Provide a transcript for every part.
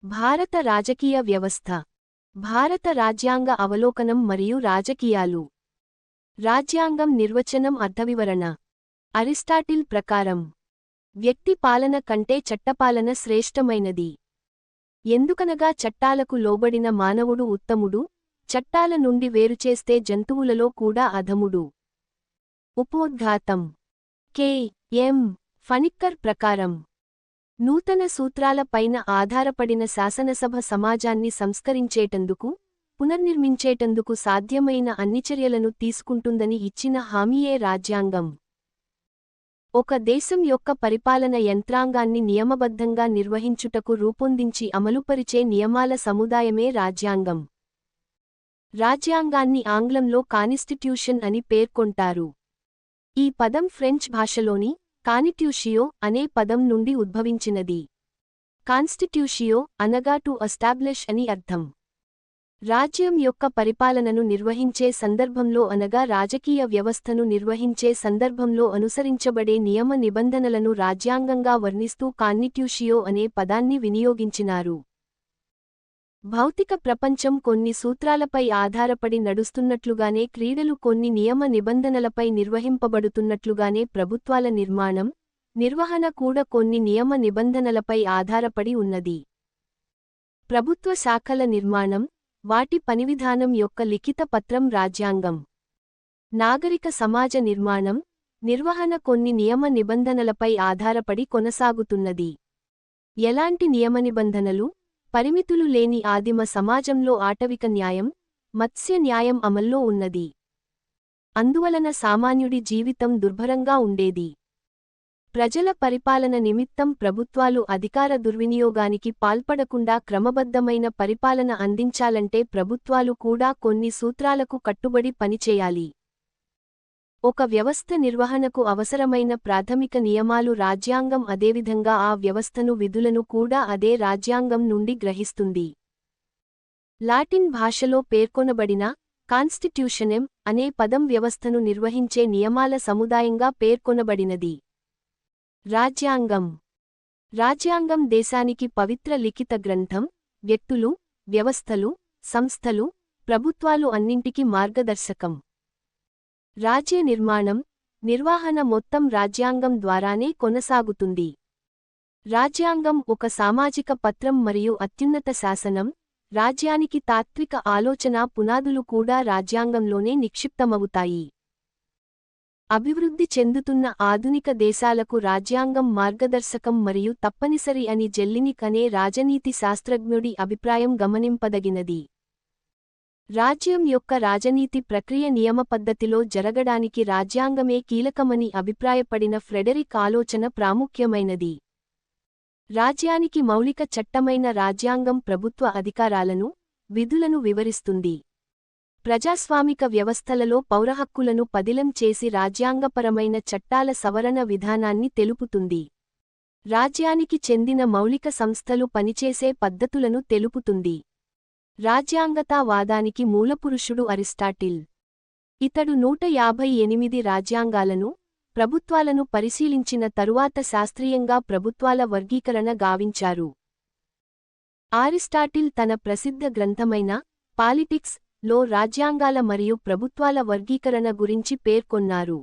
భారత రాజకీయ వ్యవస్థ. భారత రాజ్యాంగ అవలోకనం మరియు రాజకీయాలు. రాజ్యాంగం నిర్వచనం అర్థవివరణ. అరిస్టాటిల్ ప్రకారం వ్యక్తి పాలన కంటే చట్టపాలన శ్రేష్టమైనది. ఎందుకనగా చట్టాలకు లోబడిన మానవుడు ఉత్తముడు, చట్టాల నుండి వేరుచేస్తే జంతువులలో కూడా అధముడు. ఉపోద్ఘాతం. కె. ఎం. ఫణిక్కర్ ప్రకారం నూతన సూత్రాల పైన ఆధారపడిన శాసనసభ సమాజాన్ని సంస్కరించేటందుకు, పునర్నిర్మించేటందుకు సాధ్యమైన అన్ని చర్యలను తీసుకుంటుందని ఇచ్చిన హామీయే రాజ్యాంగం. ఒక దేశం యొక్క పరిపాలన యంత్రాంగాన్ని నియమబద్ధంగా నిర్వహించుటకు రూపొందించి అమలుపరిచే నియమాల సముదాయమే రాజ్యాంగం. రాజ్యాంగాన్ని ఆంగ్లంలో కాన్స్టిట్యూషన్ అని పేర్కొంటారు. ఈ పదం ఫ్రెంచ్ భాషలోని కానిట్యూషియో అనే పదం నుండి ఉద్భవించినది. కాన్స్టిట్యూషియో అనగా టు ఎస్టాబ్లిష్ అని అర్థం. రాజ్యం యొక్క పరిపాలనను నిర్వహించే సందర్భంలో అనగా రాజకీయ వ్యవస్థను నిర్వహించే సందర్భంలో అనుసరించబడే నియమ నిబంధనలను రాజ్యాంగంగా వర్ణిస్తూ కాన్స్టిట్యూషియో అనే పదాన్ని వినియోగించినారు. భౌతిక ప్రపంచం కొన్ని సూత్రాలపై ఆధారపడి నడుస్తున్నట్లుగానే క్రీడలు కొన్ని నియమ నిబంధనలపై నిర్వహింపబడుతున్నట్లుగానే ప్రభుత్వాల నిర్మాణం, నిర్వహణ కూడా కొన్ని నియమ నిబంధనలపై ఆధారపడి ఉన్నది. ప్రభుత్వ శాఖల నిర్మాణం, వాటి పనివిధానం యొక్క లిఖిత పత్రం రాజ్యాంగం. నాగరిక సమాజ నిర్మాణం, నిర్వహణ కొన్ని నియమ నిబంధనలపై ఆధారపడి కొనసాగుతున్నది. ఎలాంటి నియమనిబంధనలు, పరిమితులు లేని ఆదిమ సమాజంలో ఆటవిక న్యాయం, మత్స్య న్యాయం అమల్లో ఉన్నది. అందువలన సామాన్యుడి జీవితం దుర్భరంగా ఉండేది. ప్రజల పరిపాలన నిమిత్తం ప్రభుత్వాలు అధికార దుర్వినియోగానికి పాల్పడకుండా క్రమబద్ధమైన పరిపాలన అందించాలంటే ప్రభుత్వాలు కూడా కొన్ని సూత్రాలకు కట్టుబడి పనిచేయాలి. ఒక వ్యవస్థ నిర్వహణకు అవసరమైన ప్రాథమిక నియమాలు రాజ్యాంగం, అదేవిధంగా ఆ వ్యవస్థను విధులను కూడా అదే రాజ్యాంగం నుండి గ్రహిస్తుంది. లాటిన్ భాషలో పేర్కొనబడిన కాన్స్టిట్యూషనెం అనే పదం వ్యవస్థను నిర్వహించే నియమాల సముదాయంగా పేర్కొనబడినది. రాజ్యాంగం. రాజ్యాంగం దేశానికి పవిత్ర లిఖిత గ్రంథం. వ్యక్తులు, వ్యవస్థలు, సంస్థలు, ప్రభుత్వాలు అన్నింటికీ మార్గదర్శకం. రాజ్య నిర్మాణం, నిర్వహణ మొత్తం రాజ్యాంగం ద్వారానే కొనసాగుతుంది. రాజ్యాంగం ఒక సామాజిక పత్రం మరియు అత్యున్నత శాసనం. రాజ్యానికి తాత్విక ఆలోచన పునాదులు కూడా రాజ్యాంగంలోనే నిక్షిప్తమవుతాయి. అభివృద్ధి చెందుతున్న ఆధునిక దేశాలకు రాజ్యాంగం మార్గదర్శకం మరియు తప్పనిసరి అని జెల్లినిక్ అనే రాజనీతి శాస్త్రజ్ఞుడి అభిప్రాయం గమనింపదగినది. రాజ్యం యొక్క రాజనీతి ప్రక్రియ నియమ పద్ధతిలో జరగడానికి రాజ్యాంగమే కీలకమని అభిప్రాయపడిన ఫ్రెడరిక్ ఆలోచన ప్రాముఖ్యమైనది. రాజ్యానికి మౌలిక చట్టమైన రాజ్యాంగం ప్రభుత్వ అధికారాలను, విధులను వివరిస్తుంది. ప్రజాస్వామిక వ్యవస్థలలో పౌరహక్కులను పదిలం చేసి రాజ్యాంగపరమైన చట్టాల సవరణ విధానాన్ని తెలుపుతుంది. రాజ్యానికి చెందిన మౌలిక సంస్థలు పనిచేసే పద్ధతులను తెలుపుతుంది. రాజ్యాంగతావాదానికి మూలపురుషుడు అరిస్టాటిల్. ఇతడు 158 రాజ్యాంగాలను, ప్రభుత్వాలను పరిశీలించిన తరువాత శాస్త్రీయంగా ప్రభుత్వాల వర్గీకరణ గావించారు. అరిస్టాటిల్ తన ప్రసిద్ధ గ్రంథమైన పాలిటిక్స్ లో రాజ్యాంగాల మరియు ప్రభుత్వాల వర్గీకరణ గురించి పేర్కొన్నారు.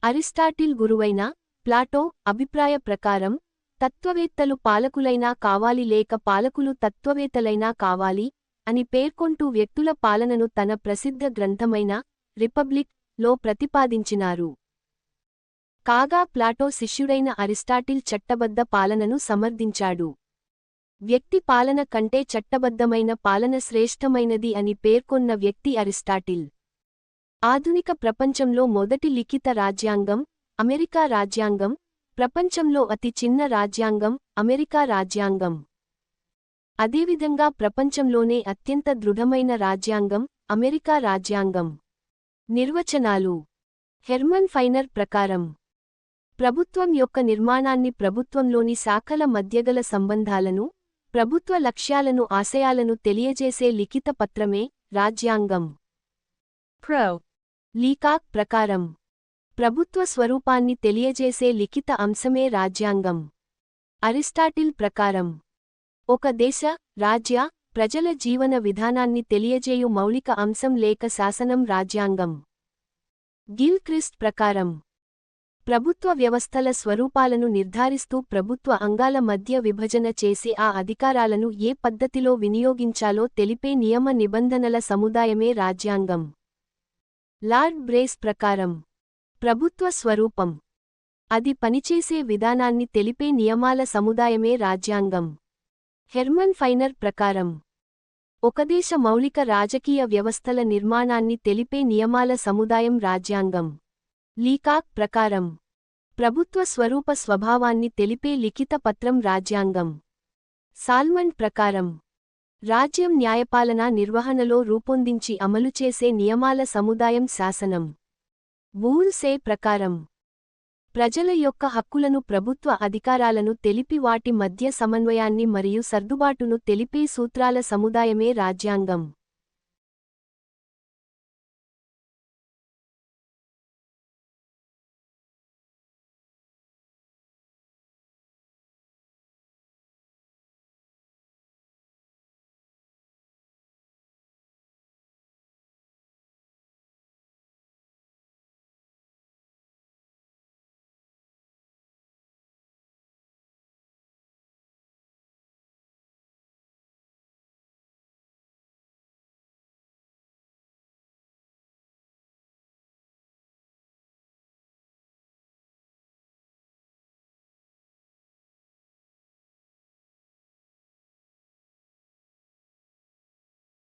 అరిస్టాటిల్ గురువైన ప్లాటో అభిప్రాయ ప్రకారం తత్వవేత్తలు పాలకులైనా కావాలి లేక పాలకులు తత్వవేత్తలైనా కావాలి అని పేర్కొంటూ వ్యక్తుల పాలనను తన ప్రసిద్ధ గ్రంథమైన రిపబ్లిక్ లో ప్రతిపాదించినారు. కాగా ప్లాటో శిష్యుడైన అరిస్టాటిల్ చట్టబద్ధ పాలనను సమర్థించాడు. వ్యక్తి పాలన కంటే చట్టబద్ధమైన పాలన శ్రేష్టమైనది అని పేర్కొన్న వ్యక్తి అరిస్టాటిల్. ఆధునిక ప్రపంచంలో మొదటి లిఖిత రాజ్యాంగం అమెరికా రాజ్యాంగం. ప్రపంచంలో అతి చిన్న రాజ్యాంగం అమెరికా రాజ్యాంగం. అదేవిధంగా ప్రపంచంలోనే అత్యంత దృఢమైన రాజ్యాంగం అమెరికా రాజ్యాంగం. నిర్వచనాలు. హెర్మన్ ఫైనర్ ప్రకారం ప్రభుత్వం యొక్క నిర్మాణాన్ని, ప్రభుత్వంలోని శాఖల మధ్యగల సంబంధాలను, ప్రభుత్వ లక్ష్యాలను, ఆశయాలను తెలియజేసే లిఖిత పత్రమే రాజ్యాంగం. ప్రో. లీకాక్ ప్రకారం ప్రభుత్వ స్వరూపాన్ని తెలియజేసే లిఖిత అంశమే రాజ్యాంగం. అరిస్టాటిల్ ప్రకారం ఒక దేశ, రాజ్య, ప్రజల జీవన విధానాన్ని తెలియజేయు మౌలిక అంశం లేక శాసనం రాజ్యాంగం. గిల్క్రిస్ట్ ప్రకారం ప్రభుత్వ వ్యవస్థల స్వరూపాలను నిర్ధారిస్తూ ప్రభుత్వ అంగాల మధ్య విభజన చేసి ఆ అధికారాలను ఏ పద్ధతిలో వినియోగించాలో తెలిపే నియమ నిబంధనల సముదాయమే రాజ్యాంగం. లార్డ్ బ్రేస్ ప్రకారం ప్రభుత్వ స్వరూపం, అది పనిచేసే విధానాన్ని తెలిపే నియమాల సముదాయమే రాజ్యాంగం. హెర్మన్ ఫైనర్ ప్రకారం ఒక దేశ మౌలిక రాజకీయ వ్యవస్థల నిర్మాణాన్ని తెలిపే నియమాల సముదాయం రాజ్యాంగం. లీకాక్ ప్రకారం ప్రభుత్వ స్వరూప స్వభావాన్ని తెలిపే లిఖిత పత్రం రాజ్యాంగం. సాల్మన్ ప్రకారం రాజ్యం న్యాయపాలనా నిర్వహణలో రూపొందించి అమలుచేసే నియమాల సముదాయం శాసనం. వూల్సే ప్రకారం ప్రజల యొక్క హక్కులను, ప్రభుత్వ అధికారాలను తెలిపి వాటి మధ్య సమన్వయాన్ని మరియు సర్దుబాటును తెలిపే సూత్రాల సముదాయమే రాజ్యాంగం.